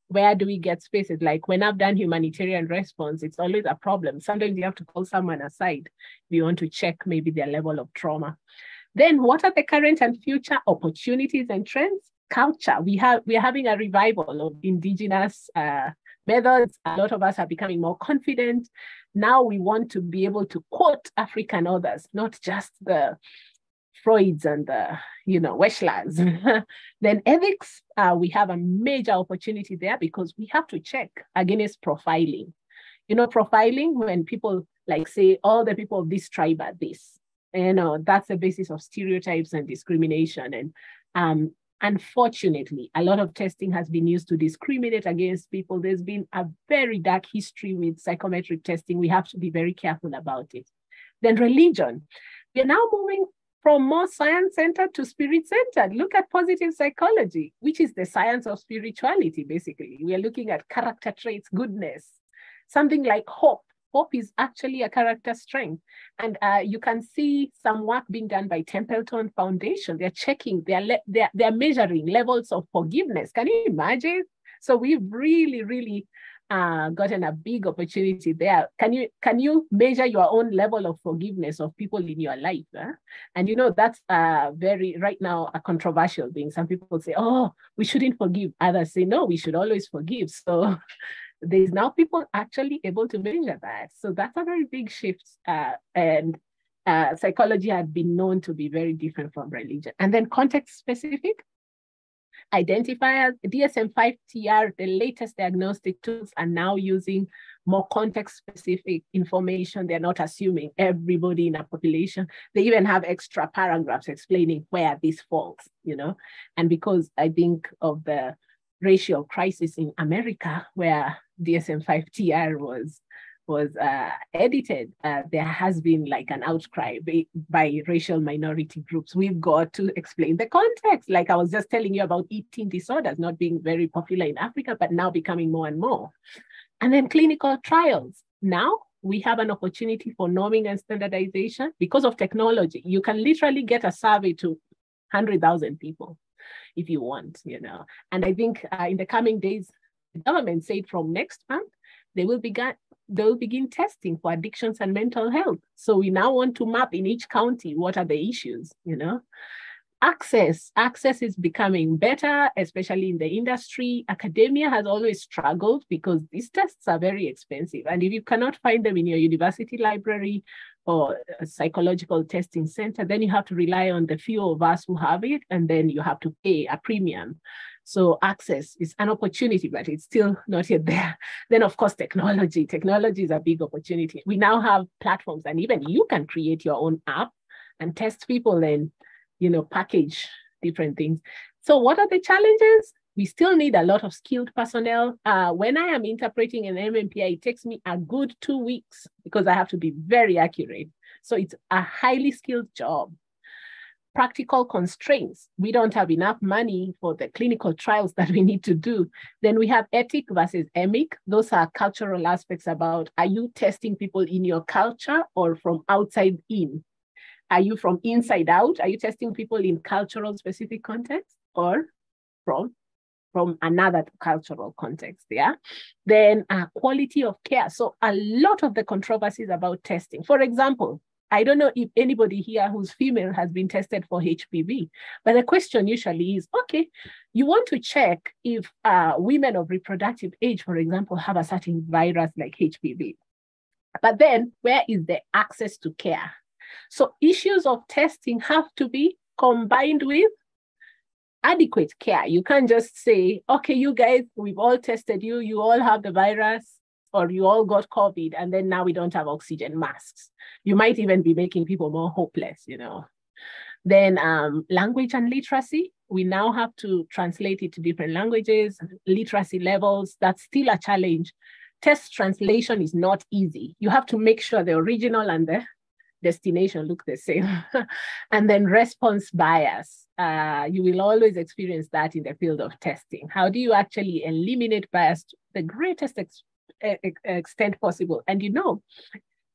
Where do we get spaces? Like when I've done humanitarian response, it's always a problem. Sometimes you have to call someone aside if you want to check maybe their level of trauma. Then what are the current and future opportunities and trends? Culture. We are having a revival of indigenous methods. A lot of us are becoming more confident. Now we want to be able to quote African authors, not just the Freuds and the, Weschlers. Then ethics, we have a major opportunity there, because we have to check against profiling. Profiling, when people say all the people of this tribe are this, that's the basis of stereotypes and discrimination. And unfortunately, a lot of testing has been used to discriminate against people. There's been a very dark history with psychometric testing. We have to be very careful about it. Then religion. We're now moving from more science-centered to spirit-centered. Look at positive psychology, which is the science of spirituality, basically. We are looking at character traits, goodness, something like hope. Hope is actually a character strength. And you can see some work being done by Templeton Foundation. They're checking, they're measuring levels of forgiveness. Can you imagine? So we've really, really gotten a big opportunity there. Can you measure your own level of forgiveness of people in your life? And that's very, right now, a controversial thing. Some people say, oh, we shouldn't forgive. Others say, no, we should always forgive. So there's now people actually able to measure that. So that's a very big shift. And psychology had been known to be very different from religion. And then context-specific identifiers, DSM-5-TR, the latest diagnostic tools are now using more context-specific information. They're not assuming everybody in a population. They even have extra paragraphs explaining where this falls, you know. And because I think of the racial crisis in America, where DSM-5-TR was edited, there has been like an outcry by racial minority groups. We've got to explain the context. Like I was just telling you about eating disorders not being very popular in Africa, but now becoming more and more. And then clinical trials. Now we have an opportunity for norming and standardization because of technology. You can literally get a survey to 100,000 people if you want, you know. And I think in the coming days, the government said from next month, they will begin testing for addictions and mental health. So we now want to map in each county what are the issues, you know. Access is becoming better, especially in the industry. Academia has always struggled because these tests are very expensive. And if you cannot find them in your university library or a psychological testing center, then you have to rely on the few of us who have it, and then you have to pay a premium. So access is an opportunity, but it's still not yet there. Then, of course, technology. Technology is a big opportunity. We now have platforms, and even you can create your own app and test people and, you know, package different things. So what are the challenges? We still need a lot of skilled personnel. When I am interpreting an MMPI, it takes me a good 2 weeks because I have to be very accurate. So it's a highly skilled job. Practical constraints. We don't have enough money for the clinical trials that we need to do. Then we have ethic versus emic. Those are cultural aspects about, are you testing people in your culture or from outside in? Are you from inside out? Are you testing people in cultural specific context or from another cultural context, yeah? Then quality of care. So a lot of the controversies about testing. For example, I don't know if anybody here who's female has been tested for HPV, but the question usually is, okay, you want to check if women of reproductive age, for example, have a certain virus like HPV. But then where is the access to care? So issues of testing have to be combined with adequate care. You can't just say, okay, you guys, we've all tested you, you all have the virus, or you all got COVID, and then now we don't have oxygen masks. You might even be making people more hopeless, you know. Then language and literacy. We now have to translate it to different languages, literacy levels. That's still a challenge. Test translation is not easy. You have to make sure the original and the destination look the same. And then response bias. You will always experience that in the field of testing. How do you actually eliminate bias to the greatest extent possible? And you know,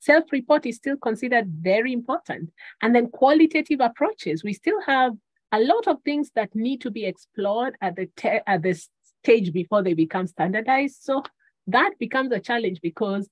self-report is still considered very important. And then qualitative approaches. We still have a lot of things that need to be explored at the stage before they become standardized. So that becomes a challenge because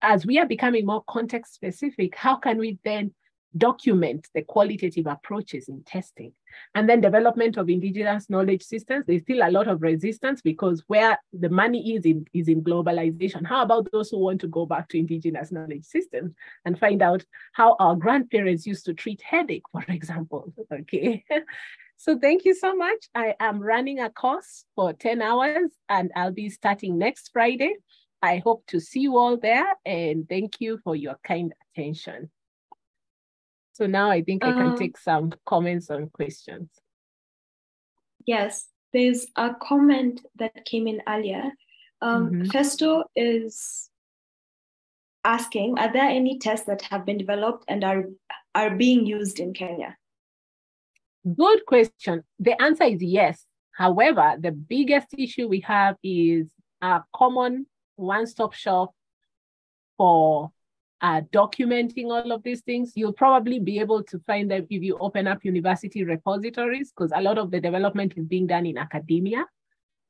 as we are becoming more context specific, how can we then document the qualitative approaches in testing? And then development of indigenous knowledge systems. There's still a lot of resistance because where the money is in globalization. How about those who want to go back to indigenous knowledge systems and find out how our grandparents used to treat headache, for example? Okay. So thank you so much. I am running a course for 10 hours and I'll be starting next Friday. I hope to see you all there, and thank you for your kind attention. So now I think I can take some comments on questions. Yes, there's a comment that came in earlier. Festo is asking, are there any tests that have been developed and are being used in Kenya? Good question. The answer is yes. However, the biggest issue we have is a common one-stop shop for documenting all of these things. You'll probably be able to find them if you open up university repositories, because a lot of the development is being done in academia.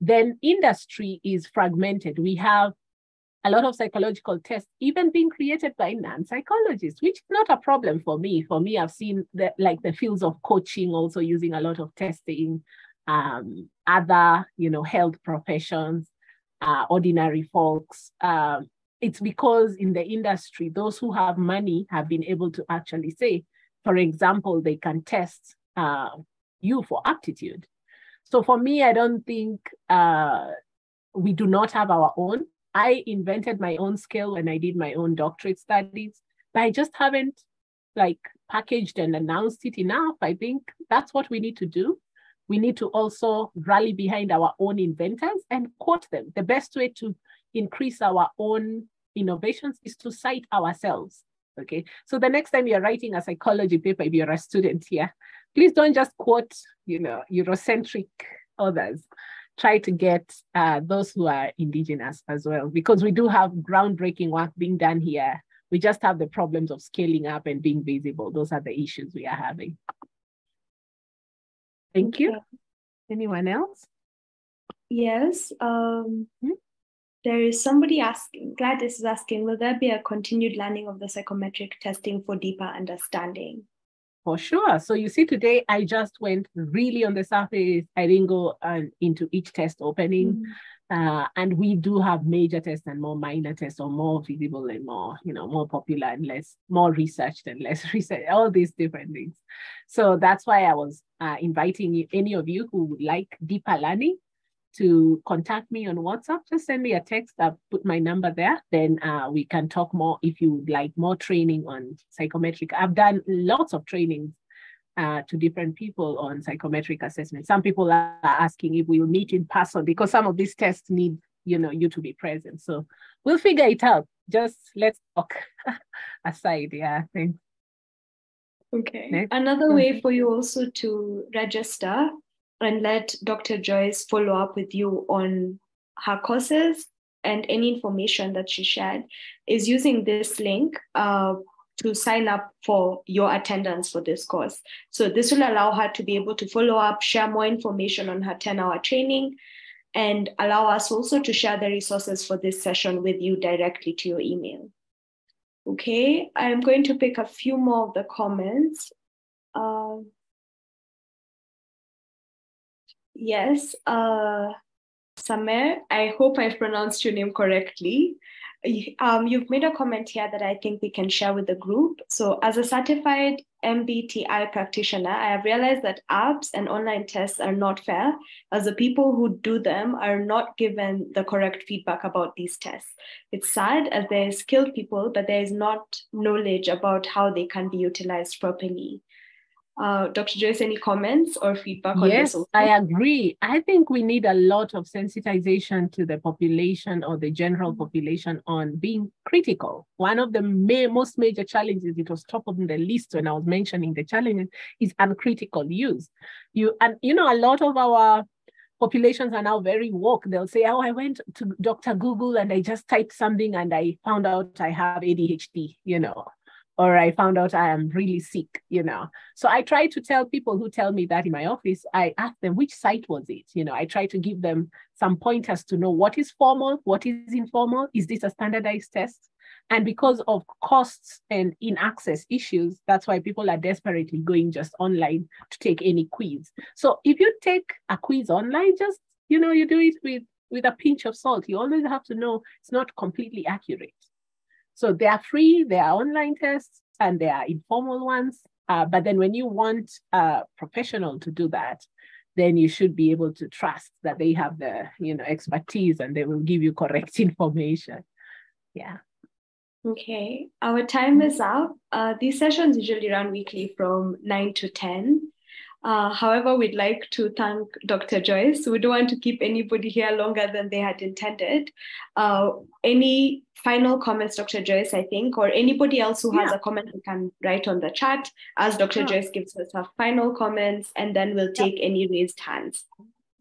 Then industry is fragmented. We have a lot of psychological tests even being created by non-psychologists, which is not a problem for me. For me, I've seen the fields of coaching also using a lot of testing, other, health professions, ordinary folks. it's because in the industry, those who have money have been able to actually say, for example, they can test you for aptitude. So for me, I don't think we do not have our own. I invented my own scale when I did my own doctorate studies, but I just haven't like packaged and announced it enough. I think that's what we need to do. We need to also rally behind our own inventors and quote them. The best way to increase our own innovations is to cite ourselves. Okay. So the next time you're writing a psychology paper, if you're a student here, please don't just quote, Eurocentric others. Try to get those who are indigenous as well, because we do have groundbreaking work being done here. We just have the problems of scaling up and being visible. Those are the issues we are having. Thank you. Anyone else? Yes. There is somebody asking, Gladys is asking, will there be a continued learning of the psychometric testing for deeper understanding? For sure. So you see, today I just went really on the surface. I didn't go into each test opening. And we do have major tests and more minor tests, or more visible and more, more popular and more researched and less researched, all these different things. So that's why I was inviting any of you who would like deeper learning to contact me on WhatsApp. Just send me a text. I'll put my number there. Then we can talk more if you would like more training on psychometric. I've done lots of trainings to different people on psychometric assessment. Some people are asking if we will meet in person, because some of these tests need, you to be present. So we'll figure it out. Just let's talk aside. Yeah, thanks. Okay. Next. Another way for you also to register and let Dr. Joyce follow up with you on her courses and any information that she shared is using this link to sign up for your attendance for this course. So this will allow her to be able to follow up, share more information on her 10-hour training, and allow us also to share the resources for this session with you directly to your email. Okay, I'm going to pick a few more of the comments. Yes, Samer, I hope I've pronounced your name correctly. You've made a comment here that I think we can share with the group. So as a certified MBTI practitioner, I have realized that apps and online tests are not fair, as the people who do them are not given the correct feedback about these tests. It's sad, as there are skilled people, but there is not knowledge about how they can be utilized properly. Dr. Joyce, any comments or feedback on this? Yes, I agree. I think we need a lot of sensitization to the population, or the general population, on being critical. One of the most major challenges, it was top of the list when I was mentioning the challenges, is uncritical use. A lot of our populations are now very woke. They'll say, oh, I went to Dr. Google and I just typed something and I found out I have ADHD, or I found out I am really sick, So I try to tell people who tell me that in my office, I ask them, which site was it? I try to give them some pointers to know what is formal, what is informal, is this a standardized test? And because of costs and in-access issues, that's why people are desperately going just online to take any quiz. So if you take a quiz online, just, you do it with a pinch of salt. You always have to know it's not completely accurate. So they are free, they are online tests, and they are informal ones. But then when you want a professional to do that, then you should be able to trust that they have the, expertise, and they will give you correct information. Yeah. Okay, our time is up. These sessions usually run weekly from 9 to 10. However, we'd like to thank Dr. Joyce. We don't want to keep anybody here longer than they had intended. Any final comments, Dr. Joyce, I think, or anybody else who has a comment, we can write on the chat as Dr. Joyce gives us her final comments, and then we'll take any raised hands.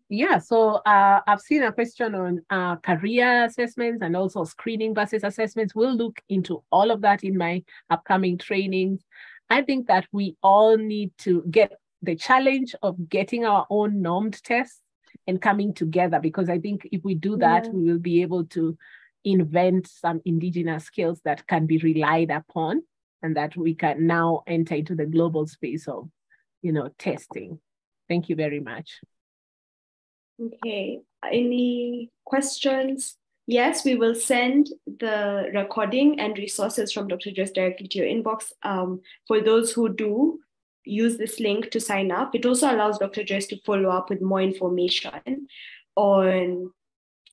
Yeah, so I've seen a question on career assessments and also screening versus assessments. We'll look into all of that in my upcoming trainings. I think that we all need to get the challenge of getting our own normed tests and coming together, because I think if we do that, we will be able to invent some indigenous skills that can be relied upon, and that we can now enter into the global space of, testing. Thank you very much. Okay, any questions Yes, we will send the recording and resources from Dr. Joyce directly to your inbox. For those who do use this link to sign up, it also allows Dr. Joyce to follow up with more information on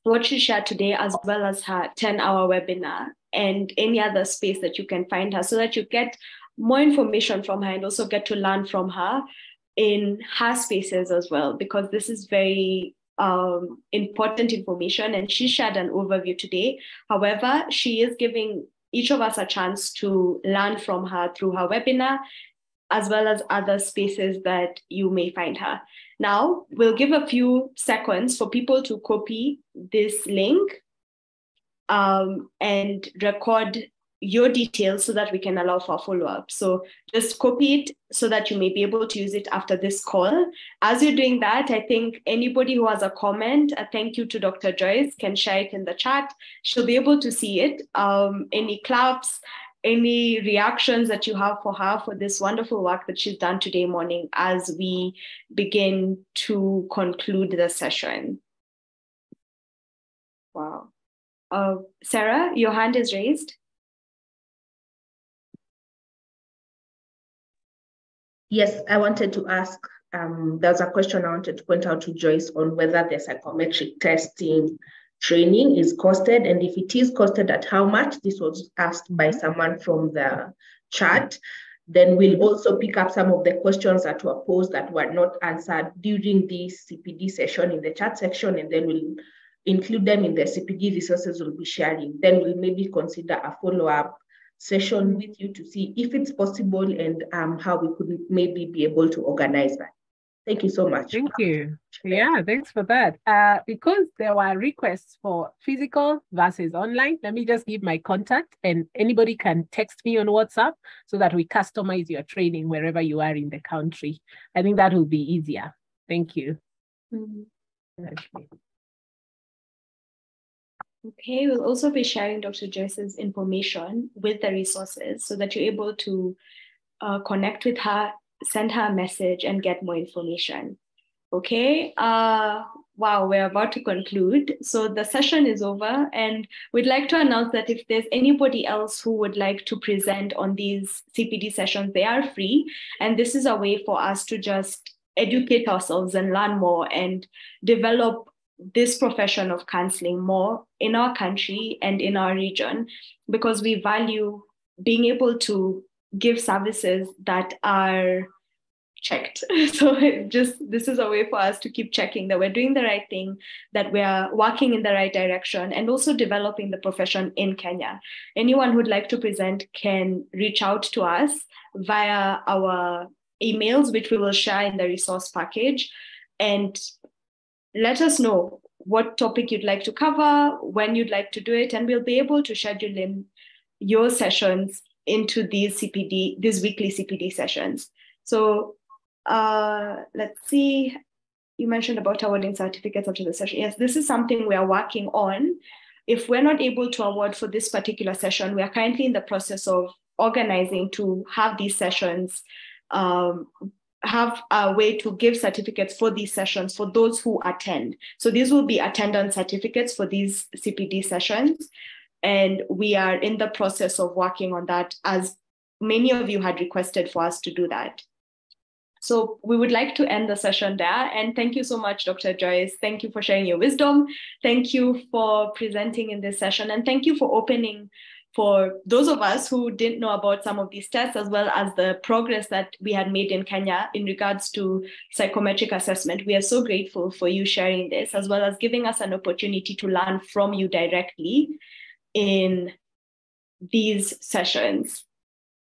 what she shared today, as well as her 10-hour webinar and any other space that you can find her, so that you get more information from her and also get to learn from her in her spaces as well, because this is very important information, and she shared an overview today. However, she is giving each of us a chance to learn from her through her webinar, as well as other spaces that you may find her. Now, we'll give a few seconds for people to copy this link and record your details so that we can allow for follow-up. So just copy it so that you may be able to use it after this call. As you're doing that, I think anybody who has a comment, a thank you to Dr. Joyce, can share it in the chat. She'll be able to see it. Any claps, any reactions that you have for her for this wonderful work that she's done today morning as we begin to conclude the session. Wow. Sarah, your hand is raised. Yes, I wanted to ask, there's a question I wanted to point out to Joyce on whether the psychometric testing training is costed, and if it is costed, at how much. This was asked by someone from the chat. Then we'll also pick up some of the questions that were posed that were not answered during this CPD session in the chat section, and then we'll include them in the CPD resources we'll be sharing. Then we'll maybe consider a follow-up session with you to see if it's possible and how we could maybe be able to organize that. Thank you so much. Thank you. Yeah, thanks for that. Because there were requests for physical versus online, let me just give my contact, and anybody can text me on WhatsApp so that we customize your training wherever you are in the country. I think that will be easier. Thank you. Okay, we'll also be sharing Dr. Joyce's information with the resources so that you're able to connect with her, send her a message, and get more information. Okay, wow, we're about to conclude. So the session is over, and we'd like to announce that if there's anybody else who would like to present on these CPD sessions, they are free. And this is a way for us to just educate ourselves and learn more and develop this profession of counseling more in our country and in our region, because we value being able to give services that are checked. So this is a way for us to keep checking that we're doing the right thing, that we are working in the right direction, and also developing the profession in Kenya. Anyone who'd like to present can reach out to us via our emails, which we will share in the resource package, and let us know what topic you'd like to cover, when you'd like to do it, and we'll be able to schedule in your sessions into these weekly CPD sessions. So let's see, you mentioned about awarding certificates after the session. Yes, this is something we are working on. If we're not able to award for this particular session, we are currently in the process of organizing to have these sessions, have a way to give certificates for these sessions for those who attend. So these will be attendance certificates for these CPD sessions. And we are in the process of working on that, as many of you had requested for us to do that. So we would like to end the session there. And thank you so much, Dr. Joyce. Thank you for sharing your wisdom. Thank you for presenting in this session. And thank you for opening for those of us who didn't know about some of these tests, as well as the progress that we had made in Kenya in regards to psychometric assessment. We are so grateful for you sharing this, as well as giving us an opportunity to learn from you directly in these sessions.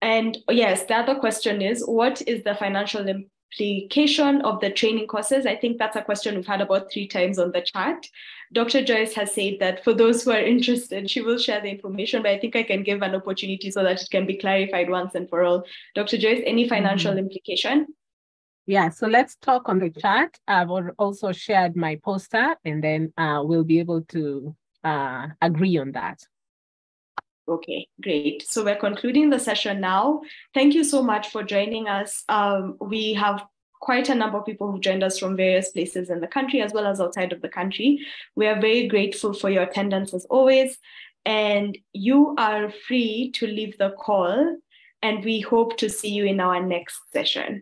And yes, the other question is, what is the financial implication of the training courses? I think that's a question we've had about 3 times on the chat. Dr. Joyce has said that for those who are interested, she will share the information, but I think I can give an opportunity so that it can be clarified once and for all. Dr. Joyce, any financial implication? Yeah, so let's talk on the chat. I've also shared my poster, and then we'll be able to agree on that. Okay, great. So we're concluding the session now. Thank you so much for joining us. We have quite a number of people who joined us from various places in the country as well as outside of the country. We are very grateful for your attendance as always. And you are free to leave the call, and we hope to see you in our next session.